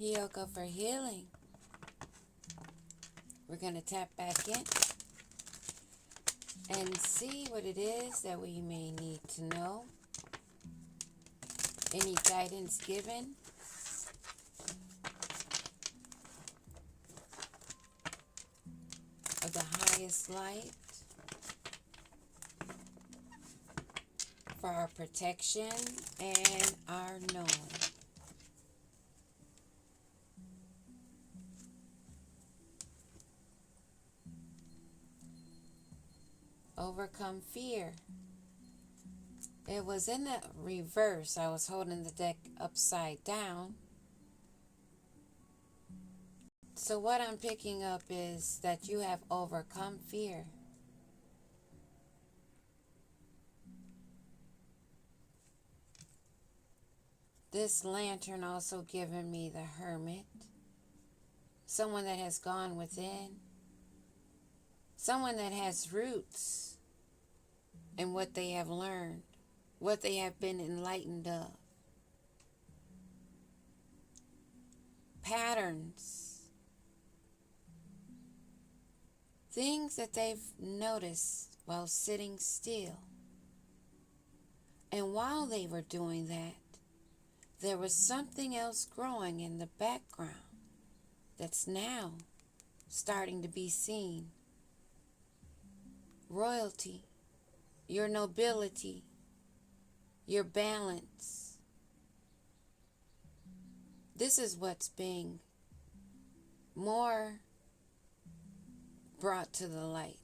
Yoga for healing. We're going to tap back in and see what it is that we may need to know. Any guidance given. Of the highest light. For our protection and our knowing. Overcome fear. It was in the reverse. I was holding the deck upside down. So what I'm picking up is that you have overcome fear. This lantern also given me the Hermit. Someone that has gone within. Someone that has roots in what they have learned, what they have been enlightened of. Patterns. Things that they've noticed while sitting still. And while they were doing that, there was something else growing in the background that's now starting to be seen. Royalty, your nobility, your balance. This is what's being more brought to the light.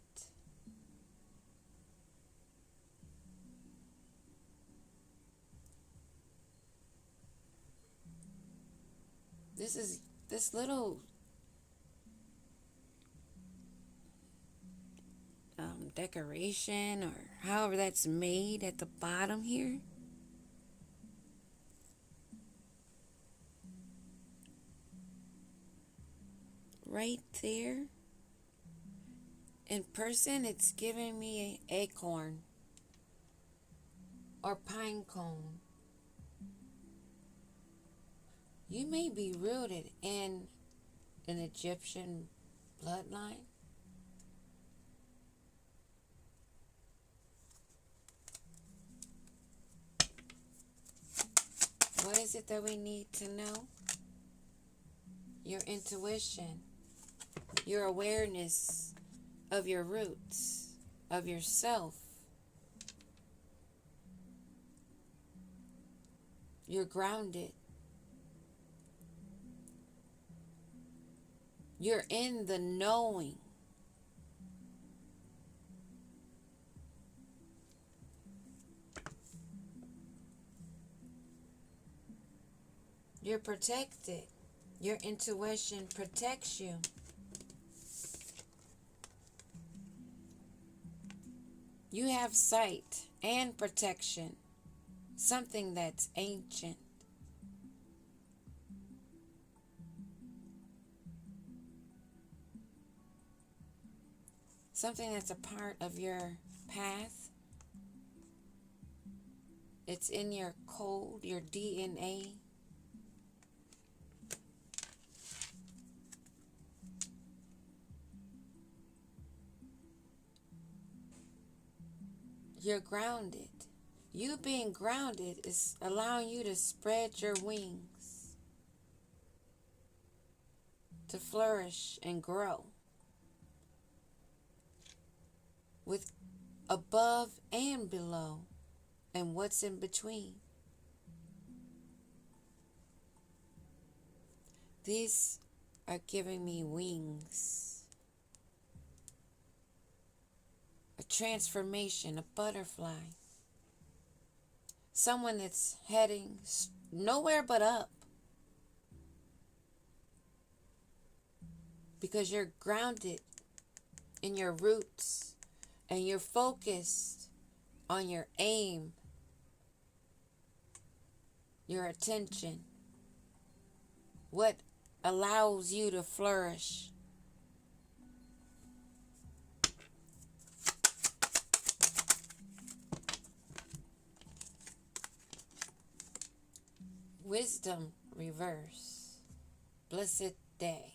This little decoration, or however that's made at the bottom here. Right there. In person, it's giving me an acorn or pine cone. You may be rooted in an Egyptian bloodline. What is it that we need to know? Your intuition, your awareness of your roots, of yourself. You're grounded. You're in the knowing. You're protected. Your intuition protects you. You have sight and protection. Something that's ancient. Something that's a part of your path. It's in your code, your DNA. You're grounded. You being grounded is allowing you to spread your wings, to flourish and grow with above and below and what's in between. These are giving me wings. A transformation, a butterfly. Someone that's heading nowhere but up. Because you're grounded in your roots and you're focused on your aim, your attention. What allows you to flourish. Wisdom reverse. blessed day.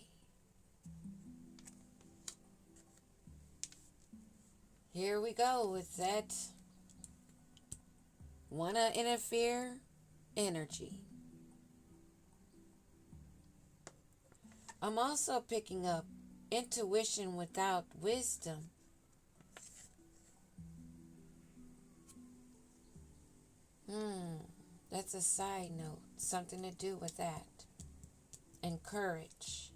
Here we go with that wanna interfere energy. I'm also picking up intuition without wisdom. That's a side note, something to do with that. And courage.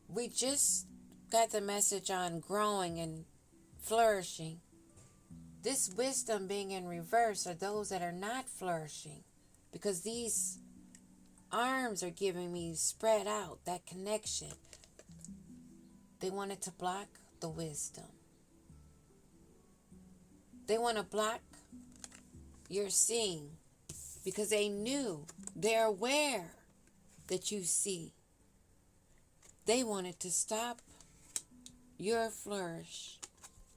We just got the message on growing and flourishing. This wisdom being in reverse are those that are not flourishing, because these arms are giving me spread out, that connection. They wanted to block the wisdom. They want to block your seeing because they knew, they're aware that you see. They wanted to stop your flourish,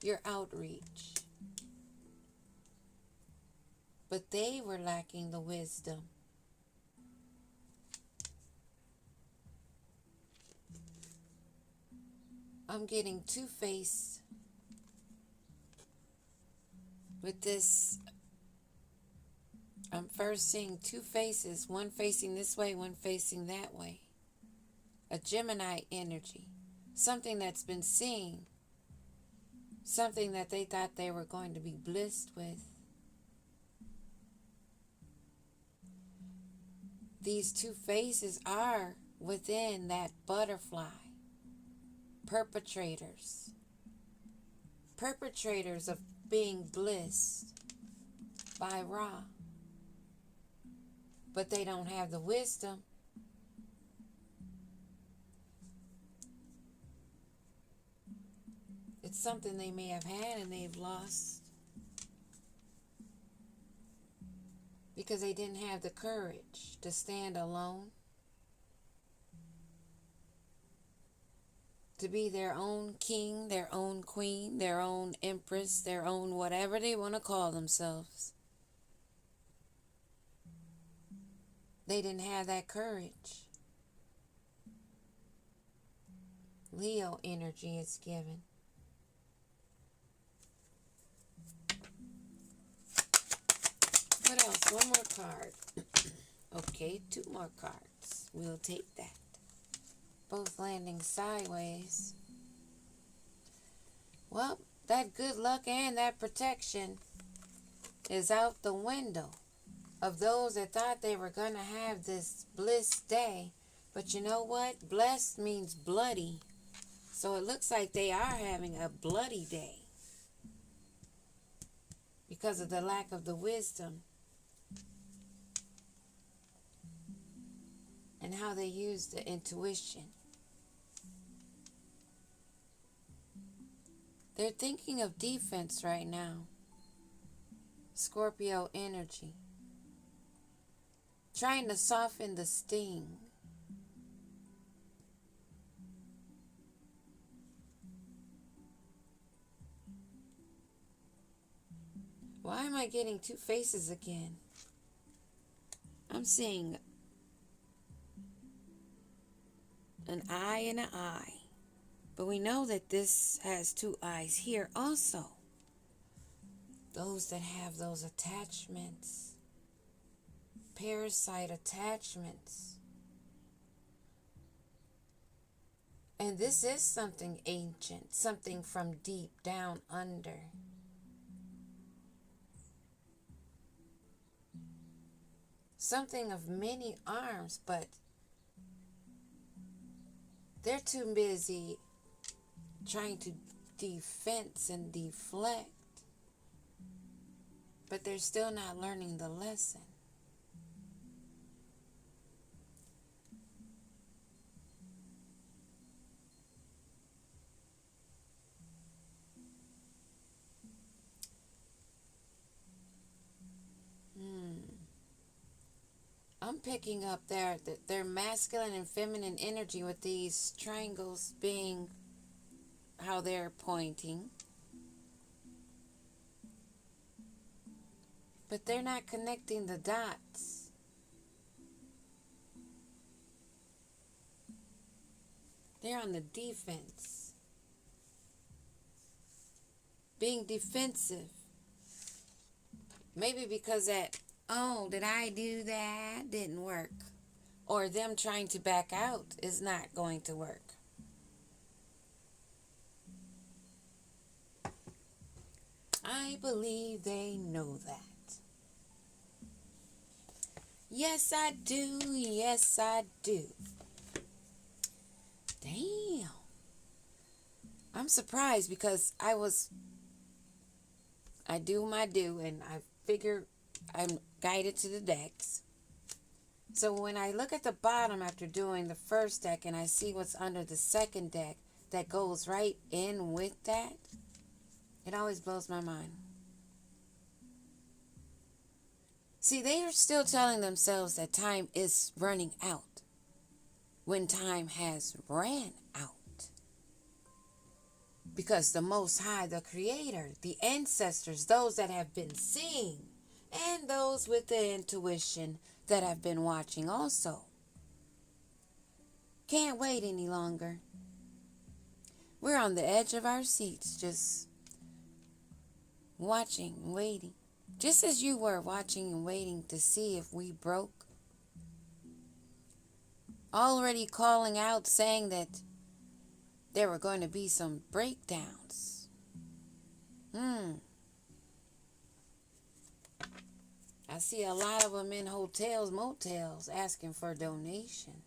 your outreach. But they were lacking the wisdom. I'm getting two-faced with this. I'm first seeing two faces, one facing this way, one facing that way. A Gemini energy, something that's been seen, something that they thought they were going to be blessed with. These two faces are within that butterfly. Perpetrators of being blessed by Ra. But they don't have the wisdom. It's something they may have had and they've lost because they didn't have the courage to stand alone, to be their own king, their own queen, their own empress, their own whatever they want to call themselves. They didn't have that courage. Leo energy is given. What else? One more card. Okay, two more cards. We'll take that. Both landing sideways. Well, that good luck and that protection is out the window of those that thought they were going to have this bliss day. But you know what? Blessed means bloody. So it looks like they are having a bloody day because of the lack of the wisdom and how they use the intuition. They're thinking of defense right now. Scorpio energy. Trying to soften the sting. Why am I getting two faces again? I'm seeing an eye and an eye. But we know that this has two eyes here also. Those that have those attachments, parasite attachments. And this is something ancient, something from deep down under. Something of many arms, but they're too busy trying to defense and deflect, but they're still not learning the lesson. I'm picking up their masculine and feminine energy with these triangles being how they're pointing. But they're not connecting the dots. They're on the defense. Being defensive. Maybe because that, oh, did I do that? Didn't work. Or them trying to back out is not going to work. I believe they know that. Yes, I do. Yes, I do. Damn. I'm surprised because I do my do, and I figure I'm guided to the decks. So when I look at the bottom after doing the first deck and I see what's under the second deck that goes right in with that, it always blows my mind. See, they are still telling themselves that time is running out when time has ran out. Because the Most High, the Creator, the ancestors, those that have been seeing, and those with the intuition that have been watching also, can't wait any longer. We're on the edge of our seats, just watching, waiting. Just as you were watching and waiting to see if we broke. Already calling out, saying that there were going to be some breakdowns. I see a lot of them in hotels, motels, asking for donations.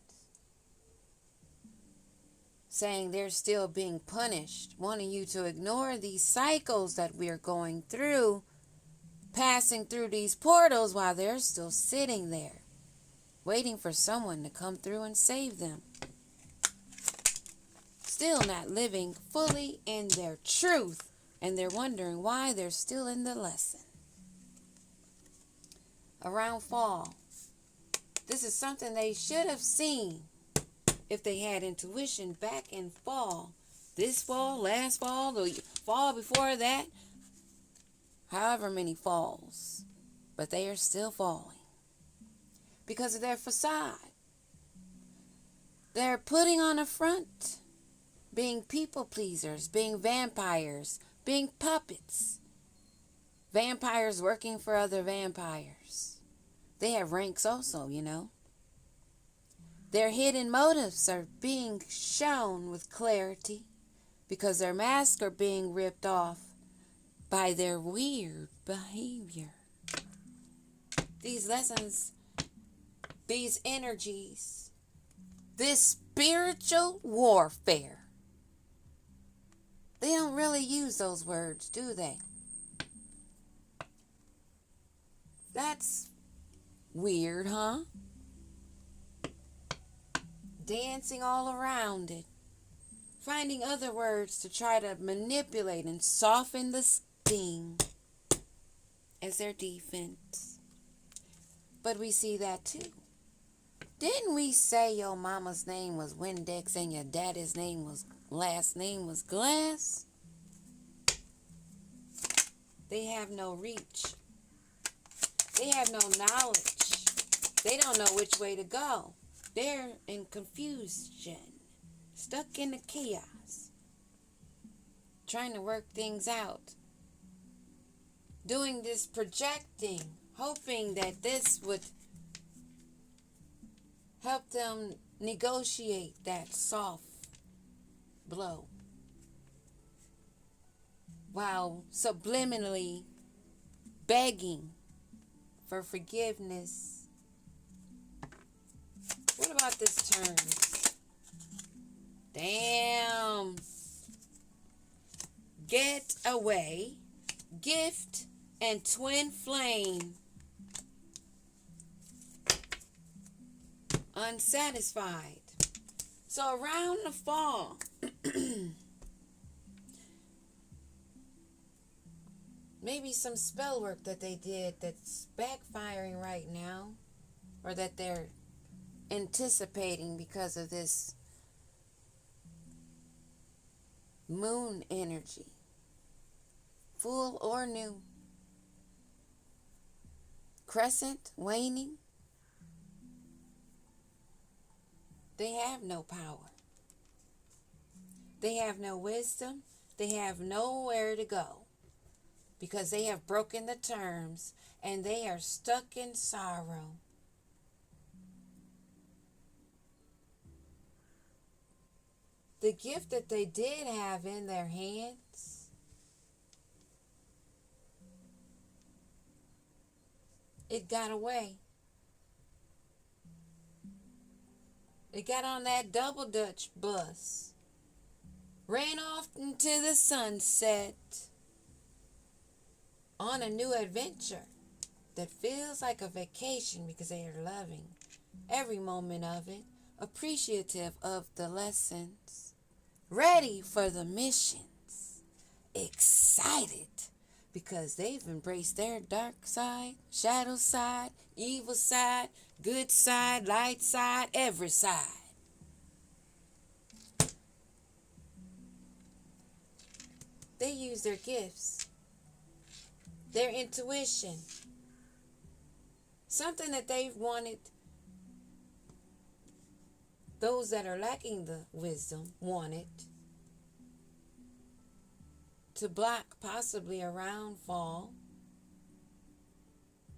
Saying they're still being punished, wanting you to ignore these cycles that we're going through, passing through these portals while they're still sitting there, waiting for someone to come through and save them. Still not living fully in their truth, and they're wondering why they're still in the lesson. Around fall, this is something they should have seen if they had intuition back in fall. This fall, last fall, the fall before that, however many falls, but they are still falling because of their facade. They're putting on a front, being people pleasers, being vampires, being puppets. Vampires working for other vampires. They have ranks also, you know. Their hidden motives are being shown with clarity because their masks are being ripped off by their weird behavior. These lessons, these energies, this spiritual warfare. They don't really use those words, do they? That's weird, huh? Dancing all around it. Finding other words to try to manipulate and soften the sting as their defense. But we see that too. Didn't we say your mama's name was Windex and your daddy's last name was Glass? They have no reach. They have no knowledge. They don't know which way to go. They're in confusion, stuck in the chaos, trying to work things out, doing this projecting, hoping that this would help them negotiate that soft blow, while subliminally begging for forgiveness. What about this term? Damn. Get away, gift, and twin flame. Unsatisfied. So around the fall, maybe some spell work that they did that's backfiring right now, or that they're anticipating because of this moon energy, full or new. crescent waning, they have no power. They have no wisdom. They have nowhere to go because they have broken the terms and they are stuck in sorrow. The gift that they did have in their hands, it got away. It got on that double Dutch bus, ran off into the sunset on a new adventure that feels like a vacation because they are loving every moment of it, appreciative of the lessons, ready for the missions, excited because they've embraced their dark side, shadow side, evil side, good side, light side, every side. They use their gifts, their intuition, something that they've wanted. Those that are lacking the wisdom wanted to block possibly a round fall.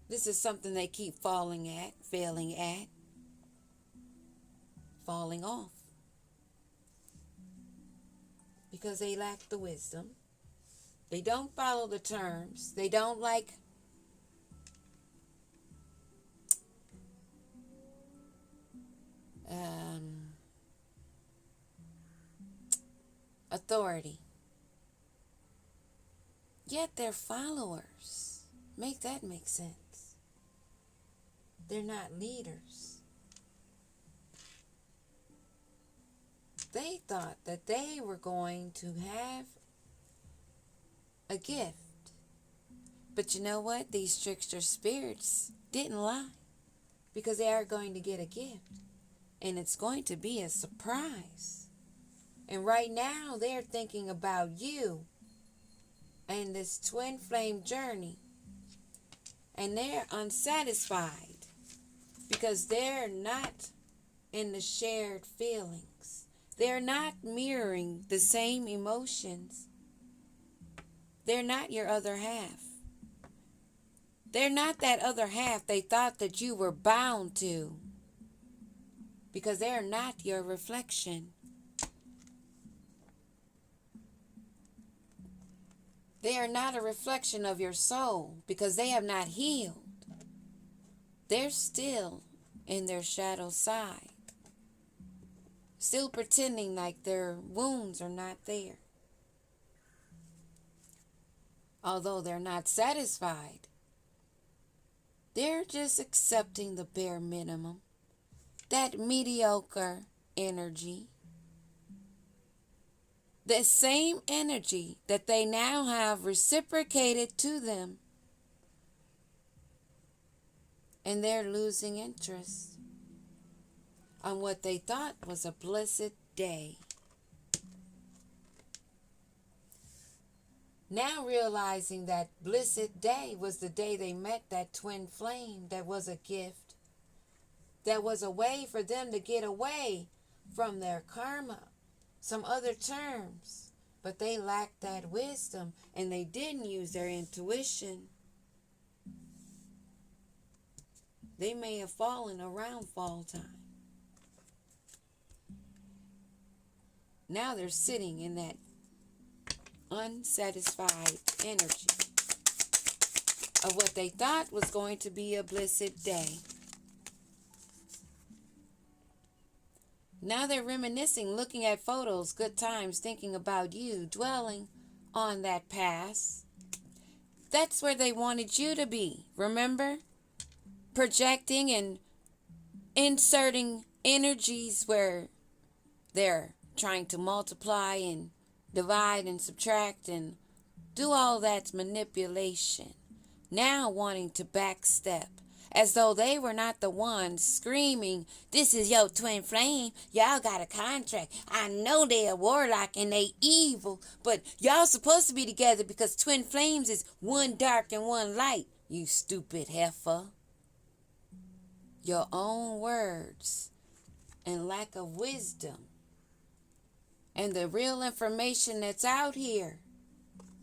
This is something they keep failing at, falling off. Because they lack the wisdom. They don't follow the terms. They don't like authority. Yet they're followers. Make that make sense. They're not leaders. They thought that they were going to have a gift. But you know what? These trickster spirits didn't lie. Because they are going to get a gift. And it's going to be a surprise. And right now they're thinking about you and this twin flame journey. And they're unsatisfied because they're not in the shared feelings. They're not mirroring the same emotions. They're not your other half. They're not that other half they thought that you were bound to. Because they're not your reflection. They are not a reflection of your soul because they have not healed. They're still in their shadow side. Still pretending like their wounds are not there. Although they're not satisfied, they're just accepting the bare minimum. That mediocre energy. The same energy that they now have reciprocated to them. And they're losing interest on what they thought was a blessed day. Now realizing that blessed day was the day they met that twin flame that was a gift. That was a way for them to get away from their karma. Some other terms. But they lacked that wisdom and they didn't use their intuition. They may have fallen around fall time. Now they're sitting in that unsatisfied energy of what they thought was going to be a blessed day. Now they're reminiscing, looking at photos, good times, thinking about you, dwelling on that past. That's where they wanted you to be, remember? Projecting and inserting energies where they're trying to multiply and divide and subtract and do all that manipulation. Now wanting to backstep. As though they were not the ones screaming, "This is your twin flame. Y'all got a contract. I know they a warlock and they evil, but y'all supposed to be together because twin flames is one dark and one light, you stupid heifer." your own words and lack of wisdom and the real information that's out here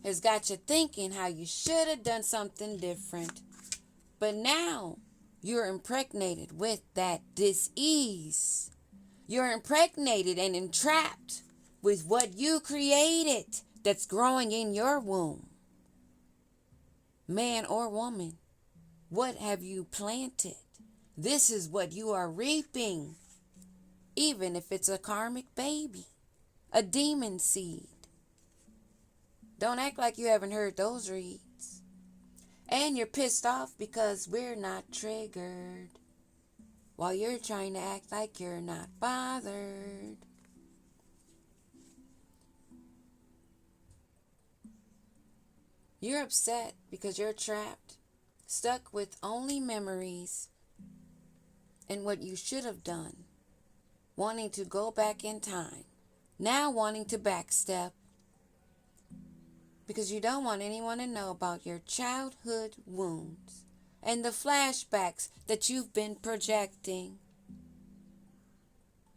has got you thinking how you should have done something different. But now you're impregnated with that dis-ease. You're impregnated and entrapped with what you created that's growing in your womb. Man or woman, what have you planted? This is what you are reaping, even if it's a karmic baby, a demon seed. Don't act like you haven't heard those reads. And you're pissed off because we're not triggered, while you're trying to act like you're not bothered. You're upset because you're trapped, stuck with only memories and what you should have done, wanting to go back in time, now wanting to backstep because you don't want anyone to know about your childhood wounds and the flashbacks that you've been projecting.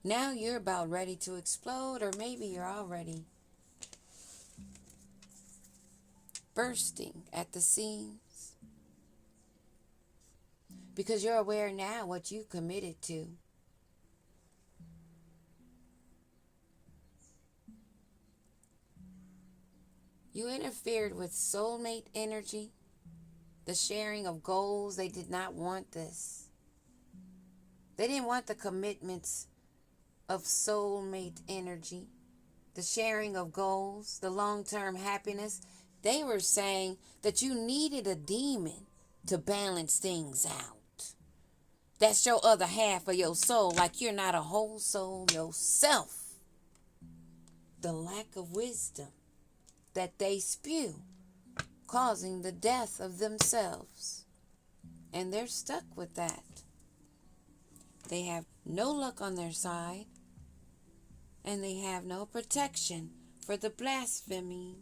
Now you're about ready to explode, or maybe you're already bursting at the seams because you're aware now what you committed to. You interfered with soulmate energy, the sharing of goals. They did not want this. They didn't want the commitments of soulmate energy, the sharing of goals, the long-term happiness. They were saying that you needed a demon to balance things out. That's your other half of your soul, like you're not a whole soul yourself. The lack of wisdom that they spew, causing the death of themselves. And they're stuck with that. They have no luck on their side, and they have no protection for the blasphemy,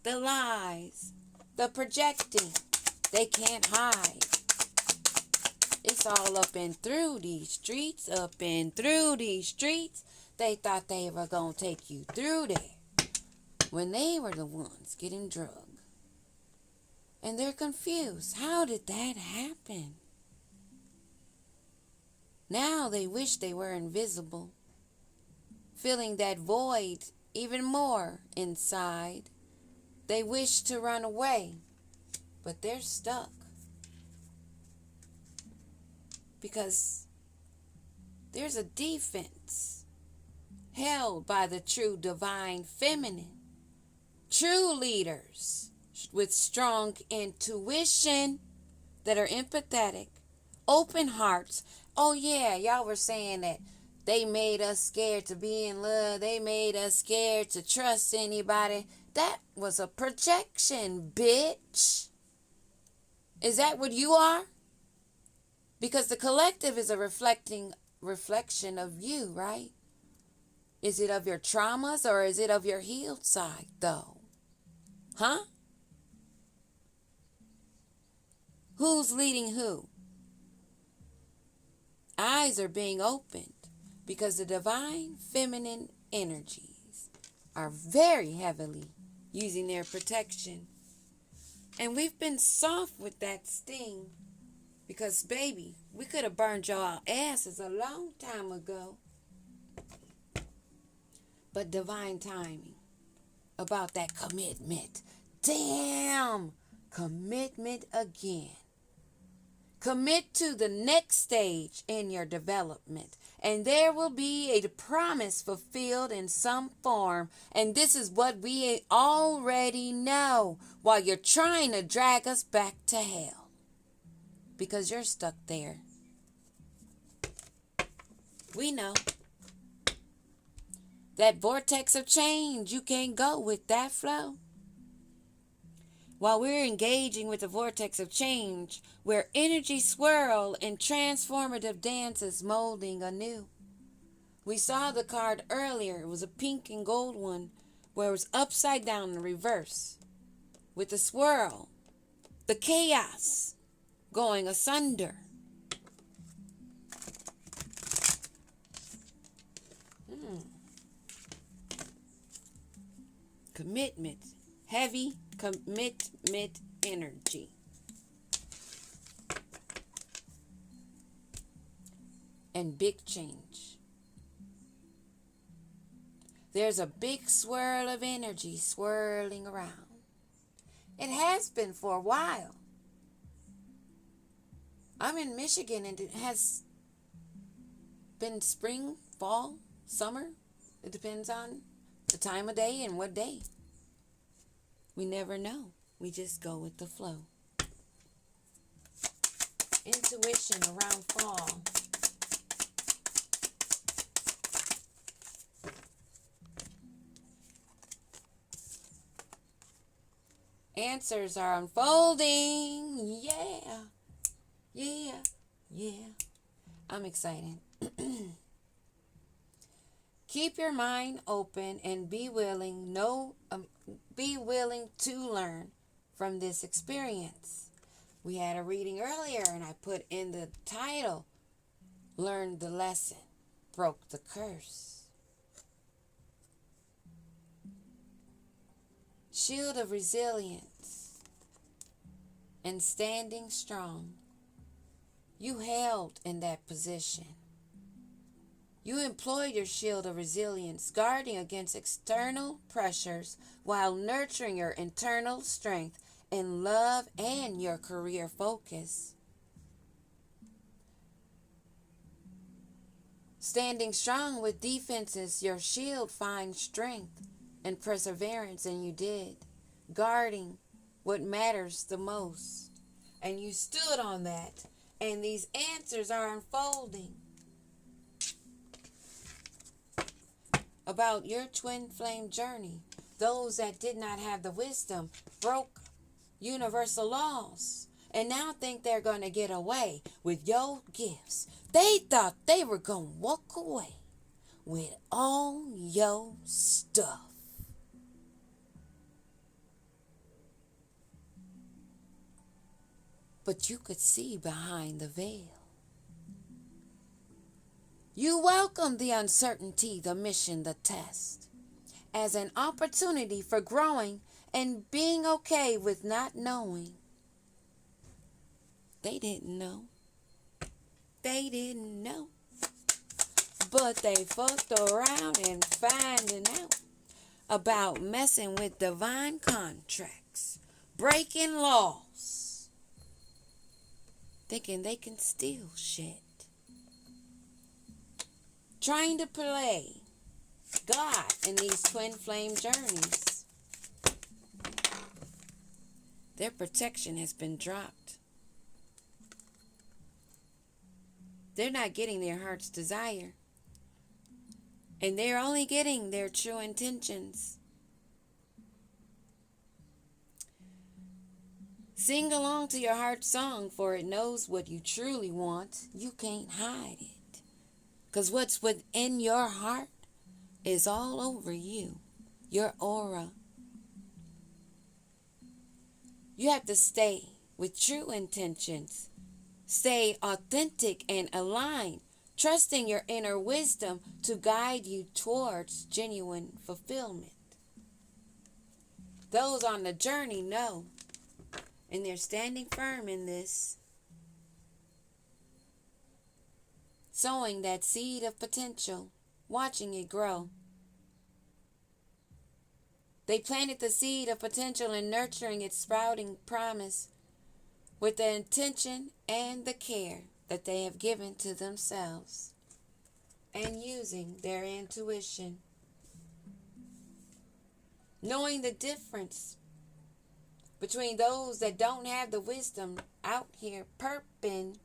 the lies, the projecting. They can't hide. It's all up and through these streets, up and through these streets. They thought they were going to take you through there when they were the ones getting drugged. And they're confused. How did that happen? Now they wish they were invisible, feeling that void even more inside. They wish to run away, but they're stuck because there's a defense held by the true divine feminine, true leaders with strong intuition that are empathetic, open hearts. Oh yeah, y'all were saying that they made us scared to be in love. They made us scared to trust anybody. That was a projection, bitch. Is that what you are? Because the collective is a reflection of you, right? Is it of your traumas or is it of your healed side, though? Huh? Who's leading who? Eyes are being opened because the divine feminine energies are very heavily using their protection. And we've been soft with that sting because, baby, we could have burned y'all asses a long time ago. But divine timing about that commitment. Damn! Commitment again. Commit to the next stage in your development, and there will be a promise fulfilled in some form. And this is what we already know while you're trying to drag us back to hell because you're stuck there. We know that vortex of change. You can't go with that flow. While we're engaging with the vortex of change, where energy swirl in transformative dances molding anew. We saw the card earlier. It was a pink and gold one where it was upside down in reverse. With the swirl, the chaos going asunder. commitment, heavy commitment energy. And big change. There's a big swirl of energy swirling around. It has been for a while. I'm in Michigan and it has been spring, fall, summer. It depends on the time of day and what day. We never know. We just go with the flow. Intuition around fall. Answers are unfolding. Yeah. Yeah. Yeah. I'm excited. Keep your mind open and be willing to learn from this experience. We had a reading earlier and I put in the title, Learned the Lesson, Broke the Curse. Shield of resilience and standing strong. You held in that position. You employed your shield of resilience, guarding against external pressures while nurturing your internal strength in love and your career focus. Standing strong with defenses, your shield finds strength and perseverance, and you did, guarding what matters the most. And you stood on that, and these answers are unfolding about your twin flame journey. Those that did not have the wisdom broke universal laws and now think they're going to get away with your gifts. They thought they were going to walk away with all your stuff. But you could see behind the veil. You welcome the uncertainty, the mission, the test, as an opportunity for growing and being okay with not knowing. They didn't know. They didn't know. But they fucked around and finding out about messing with divine contracts, breaking laws, thinking they can steal shit. Trying to play God in these twin flame journeys. Their protection has been dropped. They're not getting their heart's desire. And they're only getting their true intentions. Sing along to your heart's song, for it knows what you truly want. You can't hide it. Because what's within your heart is all over you, your aura. You have to stay with true intentions. Stay authentic and aligned, trusting your inner wisdom to guide you towards genuine fulfillment. Those on the journey know, and they're standing firm in this. Sowing that seed of potential, watching it grow. They planted the seed of potential and nurturing its sprouting promise with the intention and the care that they have given to themselves and using their intuition. Knowing the difference between those that don't have the wisdom out here perping,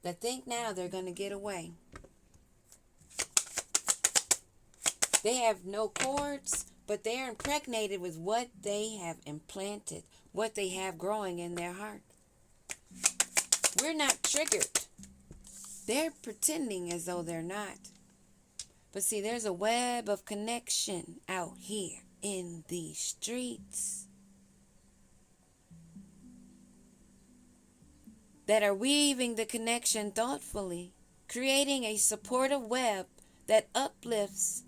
that think now they're going to get away. They have no cords, but they're impregnated with what they have implanted, what they have growing in their heart. We're not triggered. They're pretending as though they're not. But see, there's a web of connection out here in these streets that are weaving the connection thoughtfully, creating a supportive web that uplifts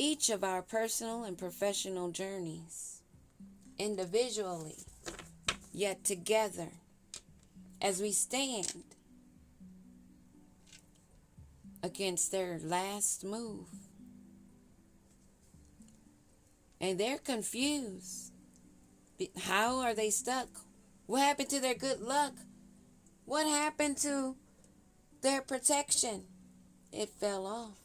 each of our personal and professional journeys, individually, yet together, as we stand against their last move. And they're confused. How are they stuck? What happened to their good luck? What happened to their protection? It fell off.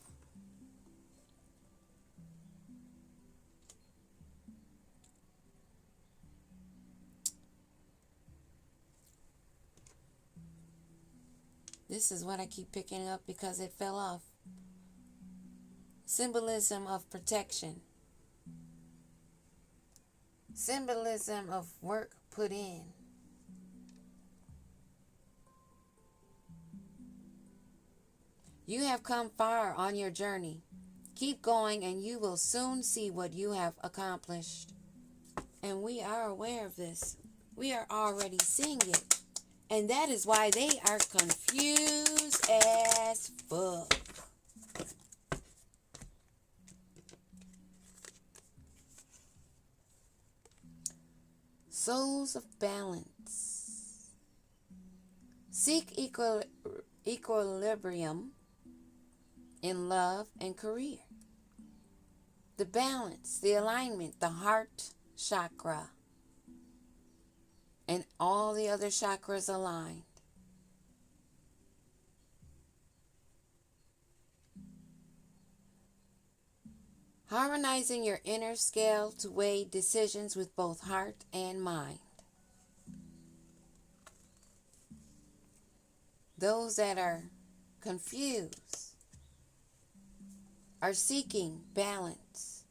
This is what I keep picking up because it fell off. Symbolism of protection. Symbolism of work put in. You have come far on your journey. Keep going and you will soon see what you have accomplished. And we are aware of this. We are already seeing it. And that is why they are confused as fuck. Souls of balance. Seek equilibrium in love and career. The balance, the alignment, the heart chakra, and all the other chakras aligned. Harmonizing your inner scale to weigh decisions with both heart and mind. Those that are confused are seeking balance.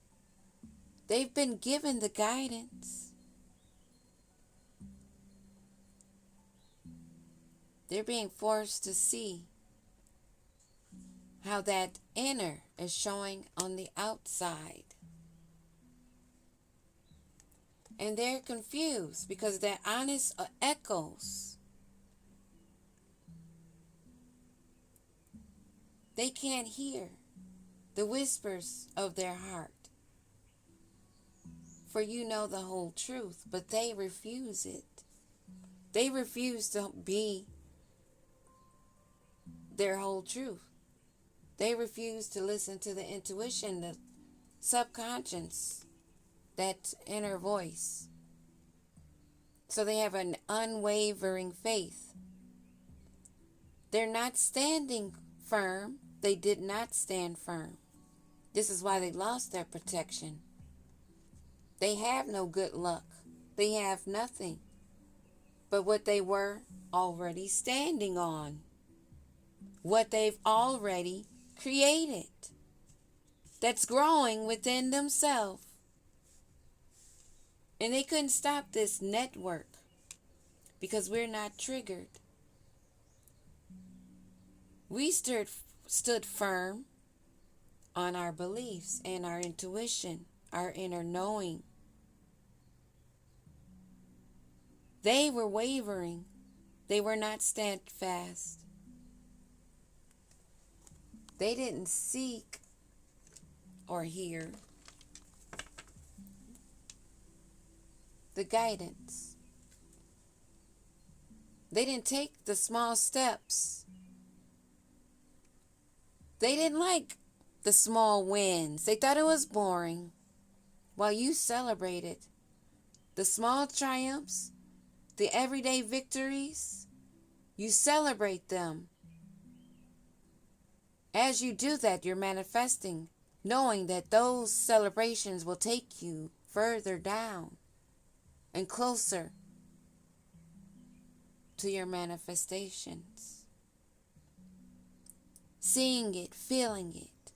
They've been given the guidance. They're being forced to see how that inner is showing on the outside. And they're confused because their honest echoes. They can't hear the whispers of their heart. For you know the whole truth, but they refuse it. They refuse to be their whole truth. They refuse to listen to the intuition, the subconscious, that inner voice. So they have an unwavering faith. They're not standing firm. They did not stand firm. This is why they lost their protection. They have no good luck. They have nothing but what they were already standing on. What they've already created. That's growing within themselves. And they couldn't stop this network because we're not triggered. We stood firm on our beliefs and our intuition, our inner knowing. They were wavering. They were not steadfast. They didn't seek or hear the guidance. They didn't take the small steps. They didn't like the small wins. They thought it was boring. While you celebrated the small triumphs, the everyday victories, you celebrate them. As you do that, you're manifesting, knowing that those celebrations will take you further down and closer to your manifestations. Seeing it, feeling it,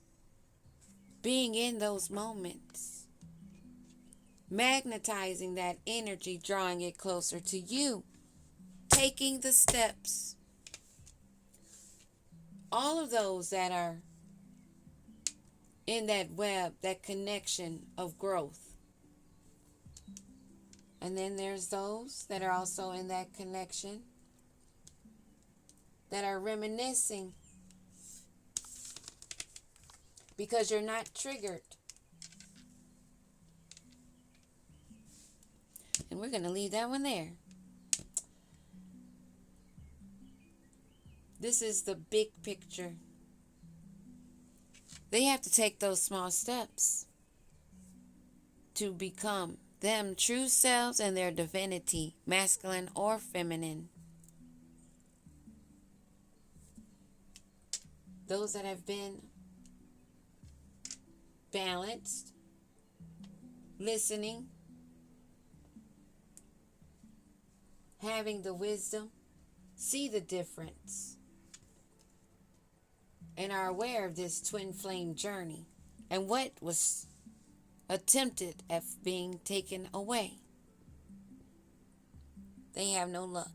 being in those moments, magnetizing that energy, drawing it closer to you, taking the steps. All of those that are in that web, that connection of growth. And then there's those that are also in that connection that are reminiscing because you're not triggered And we're going to leave that one there. This is the big picture. They have to take those small steps to become them true selves and their divinity, masculine or feminine. Those that have been balanced, listening, having the wisdom, see the difference, and are aware of this twin flame journey and what was attempted at being taken away. They have no luck.